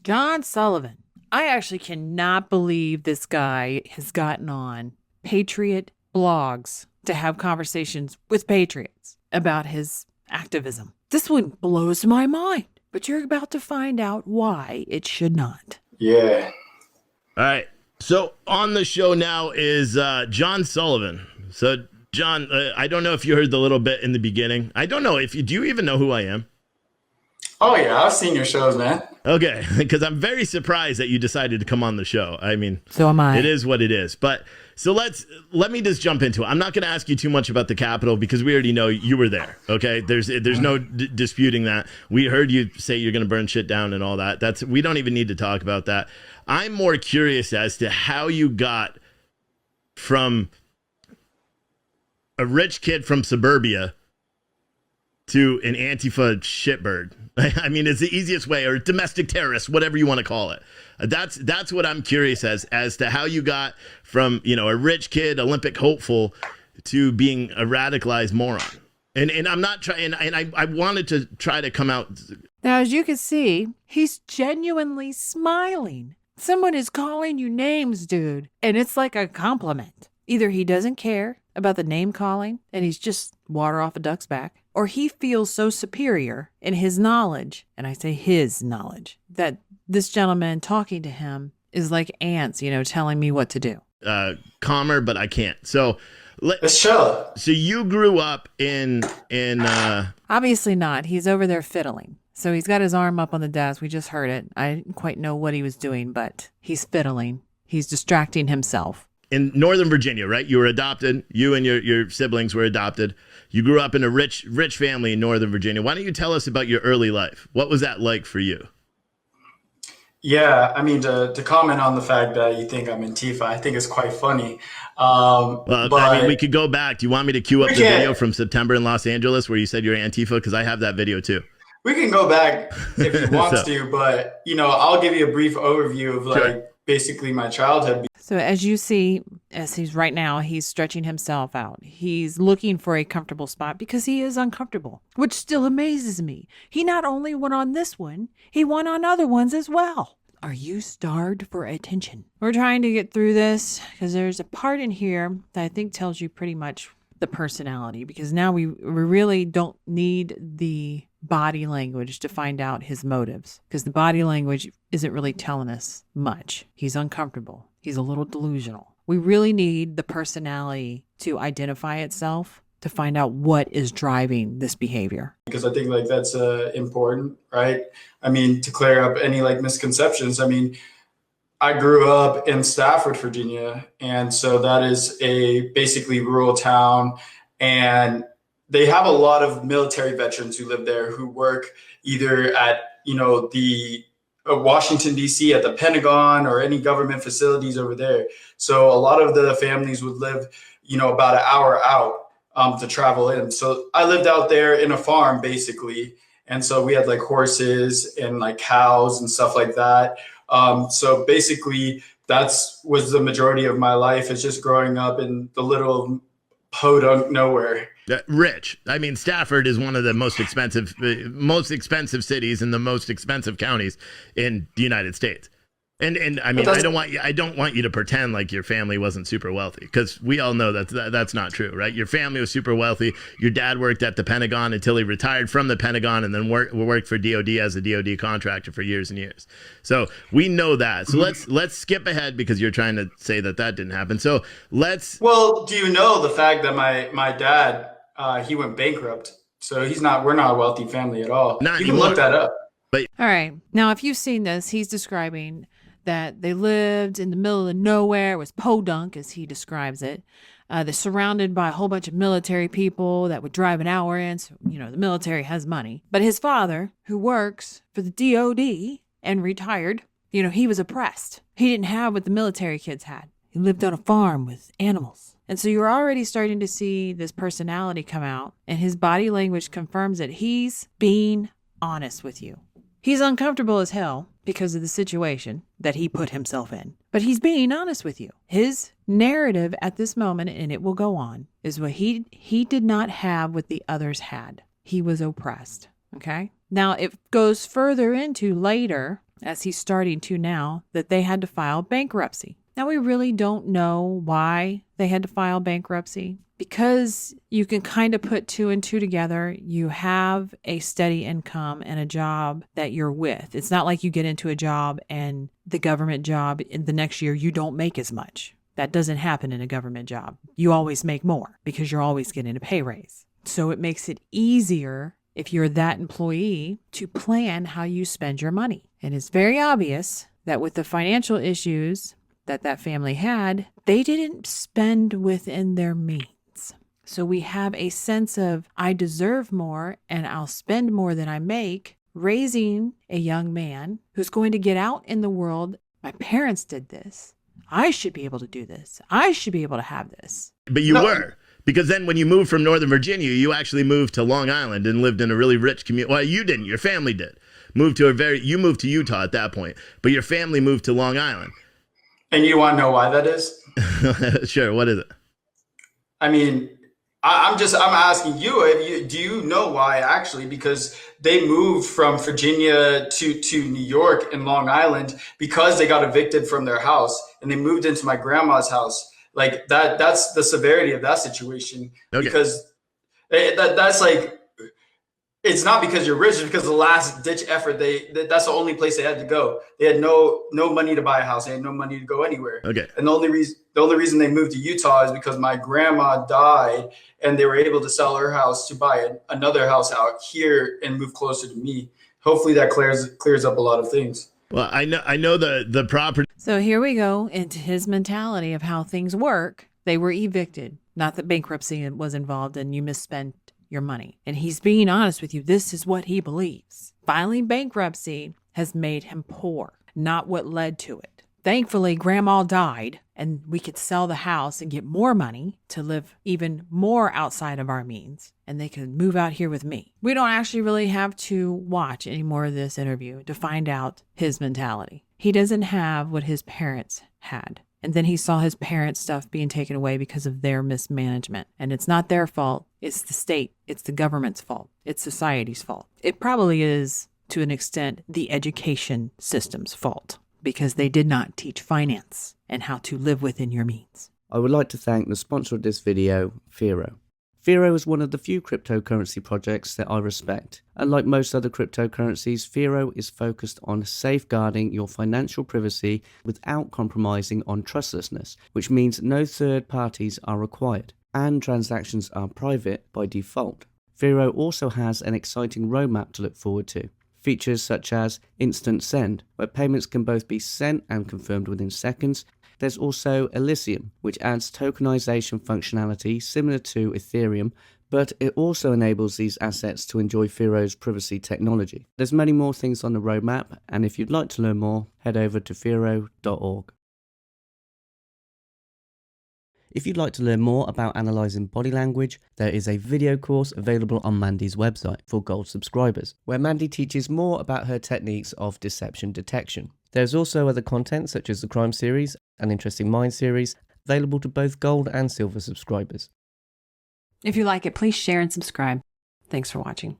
John Sullivan. I actually cannot believe this guy has gotten on Patriot blogs to have conversations with patriots about his activism. This one blows my mind, but you're about to find out why it should not. Yeah. All right. So on the show now is John Sullivan. So, John, I don't know if you heard the little bit in the beginning. I don't know if you do. You even know who I am? Oh, yeah. I've seen your shows, man. Okay, because I'm very surprised that you decided to come on the show. I mean, so am I. It is what it is. But so let me just jump into it. I'm not going to ask you too much about the Capitol because we already know you were there. Okay, there's no disputing that. We heard you say you're going to burn shit down and all that. We don't even need to talk about that. I'm more curious as to how you got from a rich kid from suburbia to an Antifa shitbird. I mean, it's the easiest way, or domestic terrorist, whatever you want to call it. That's what I'm curious as to how you got from, a rich kid, Olympic hopeful, to being a radicalized moron. And I'm not trying, and I wanted to try to come out. Now, as you can see, he's genuinely smiling. Someone is calling you names, dude, and it's like a compliment. Either he doesn't care about the name calling and he's just water off a duck's back, or he feels so superior in his knowledge, and I say his knowledge, that this gentleman talking to him is like ants, telling me what to do. Calmer, but I can't. So let's show. So you grew up in Obviously not. He's over there fiddling. So he's got his arm up on the desk. We just heard it. I didn't quite know what he was doing, but he's fiddling. He's distracting himself. In Northern Virginia, right? You were adopted. You and your siblings were adopted. You grew up in a rich family in Northern Virginia. Why don't you tell us about your early life? What was that like for you? Yeah, I mean, to comment on the fact that you think I'm Antifa, I think it's quite funny. But I mean, we could go back. Do you want me to cue up the video from September in Los Angeles where you said you're Antifa? Because I have that video too. We can go back if you want to, but, I'll give you a brief overview of Sure. basically my childhood. So as you see, as he's right now, he's stretching himself out. He's looking for a comfortable spot because he is uncomfortable, which still amazes me. He not only went on this one, he went on other ones as well. Are you starved for attention? We're trying to get through this because there's a part in here that I think tells you pretty much the personality, because now we really don't need the body language to find out his motives, because the body language isn't really telling us much. He's uncomfortable. He's a little delusional. We really need the personality to identify itself to find out what is driving this behavior. Because I think that's important, right? I mean, to clear up any misconceptions. I mean, I grew up in Stafford, Virginia, and so that is a basically rural town, and they have a lot of military veterans who live there who work either at the Washington, D.C., at the Pentagon, or any government facilities over there. So a lot of the families would live about an hour out to travel in. So I lived out there in a farm basically, and so we had horses and cows and stuff like that. So basically was the majority of my life, is just growing up in the little podunk nowhere. Rich. I mean, Stafford is one of the most expensive cities in the most expensive counties in the United States. And I mean, I don't want you to pretend like your family wasn't super wealthy, because we all know that's not true, right? Your family was super wealthy. Your dad worked at the Pentagon until he retired from the Pentagon, and then worked for DOD as a DOD contractor for years and years. So we know that. So let's skip ahead, because you're trying to say that didn't happen. So Well, do you know the fact that my dad he went bankrupt? So we're not a wealthy family at all. You can look that up. All right. Now, if you've seen this, he's describing that they lived in the middle of nowhere. It was podunk, as he describes it. They're surrounded by a whole bunch of military people that would drive an hour in. So, the military has money. But his father, who works for the DOD and retired, he was oppressed. He didn't have what the military kids had. He lived on a farm with animals. And so you're already starting to see this personality come out, and his body language confirms that he's being honest with you. He's uncomfortable as hell because of the situation that he put himself in, but he's being honest with you. His narrative at this moment, and it will go on, is what he did not have what the others had. He was oppressed. Okay. Now it goes further into later as he's starting to now, that they had to file bankruptcy. Now, we really don't know why they had to file bankruptcy, because you can kind of put two and two together. You have a steady income and a job that you're with. It's not like you get into a job and the government job in the next year, you don't make as much. That doesn't happen in a government job. You always make more because you're always getting a pay raise. So it makes it easier if you're that employee to plan how you spend your money. And it's very obvious that with the financial issues that family had, they didn't spend within their means. So we have a sense of, I deserve more and I'll spend more than I make, raising a young man who's going to get out in the world. My parents did this. I should be able to do this. I should be able to have this. But you were. Because then when you moved from Northern Virginia, you actually moved to Long Island and lived in a really rich community. Well, you didn't. Your family did. You moved to Utah at that point. But your family moved to Long Island. And you want to know why that is? Sure. What is it? I mean, I'm asking you, do you know why actually? Because they moved from Virginia to New York and Long Island because they got evicted from their house and they moved into my grandma's house. Like that's the severity of that situation. Okay. Because that's like, it's not because you're rich, it's because the last ditch effort, that's the only place they had to go. They had no money to buy a house. They had no money to go anywhere. Okay. And the only reason they moved to Utah is because my grandma died and they were able to sell her house to buy another house out here and move closer to me. Hopefully that clears up a lot of things. Well, I know the property. So here we go into his mentality of how things work. They were evicted, not that bankruptcy was involved and you misspent your money. And he's being honest with you. This is what he believes. Filing bankruptcy has made him poor, not what led to it. Thankfully, Grandma died and we could sell the house and get more money to live even more outside of our means. And they could move out here with me. We don't actually really have to watch any more of this interview to find out his mentality. He doesn't have what his parents had. And then he saw his parents' stuff being taken away because of their mismanagement. And it's not their fault. It's the state. It's the government's fault. It's society's fault. It probably is, to an extent, the education system's fault because they did not teach finance and how to live within your means. I would like to thank the sponsor of this video, Firo. Firo is one of the few cryptocurrency projects that I respect. Unlike most other cryptocurrencies, Firo is focused on safeguarding your financial privacy without compromising on trustlessness, which means no third parties are required, and transactions are private by default. Firo also has an exciting roadmap to look forward to. Features such as Instant Send, where payments can both be sent and confirmed within seconds. There's also Elysium, which adds tokenization functionality similar to Ethereum, but it also enables these assets to enjoy Firo's privacy technology. There's many more things on the roadmap, and if you'd like to learn more, head over to firo.org. If you'd like to learn more about analysing body language, there is a video course available on Mandy's website for Gold subscribers, where Mandy teaches more about her techniques of deception detection. There's also other content such as the Crime series and Interesting Minds series, available to both Gold and Silver subscribers. If you like it, please share and subscribe. Thanks for watching.